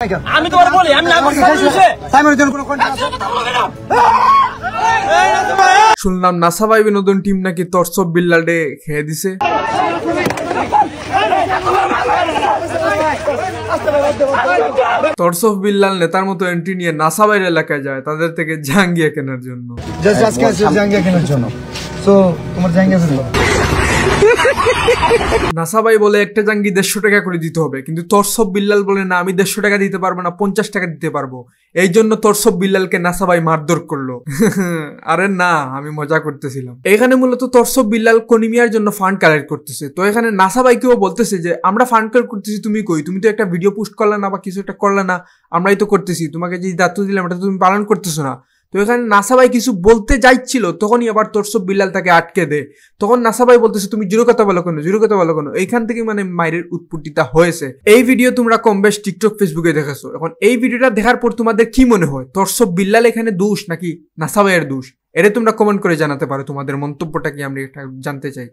আমি তোমার বলি আমি না শুনলাম নাসা ভাই বিনোদন টিম নাকি তরসব বিল্লাল ডে খেয়ে দিছে। তরসব বিল্লাল নেতার মতো এন্ট্রি নিয়ে নাসা ভাইয়ের এলাকায় যায় তাদের থেকে জাঙ্গিয়া কেনার জন্য। নাসা ভাই বলে একটা জাঙ্গি 150 টাকা করে দিতে হবে, কিন্তু তরসব বিল্লাল বলে না আমি 150 টাকা দিতে পারবো না, 50 টাকা দিতে পারবো। এই জন্য তরসব বিল্লালকে নাসা ভাই মারধর করলো। আরে না, আমি মজা করতেছিলাম। এখানে মূলত তরসব বিল্লাল কনিমিয়ার জন্য ফান্ড কালেক্ট করতেছে। তো এখানে নাসা ভাইকেও বলতেছে যে আমরা ফান্ড কালেক্ট করতেছি, তুমি কই? তুমি তো একটা ভিডিও পোস্ট করলে না বা কিছু একটা করলে না, আমরাই তো করতেছি, তোমাকে যে দায়িত্ব দিলাম এটা তুমি পালন করতেছো না। তো এখানে নাসা ভাই কিছু বলতে যাচ্ছিল, তখনই আবার তরসব বিল্লাল তাকে আটকে দেয়। তখন নাসা ভাই বলতেছে তুমি জিরো কথা বলো কেন, জিরো কথা বলো কেন। এইখান থেকে মানে মায়ের উৎপত্তিটা হয়েছে। এই ভিডিও তোমরা কম বেশ টিকটক ফেসবুকে দেখেছো। এখন এই ভিডিওটা দেখার পর তোমাদের কি মনে হয়, তরসব বিল্লাল এখানে দোষ নাকি নাসা ভাইয়ের দোষ? এটা তোমরা কমেন্ট করে জানাতে পারো, তোমাদের মন্তব্যটা কি আমরা এটা জানতে চাই।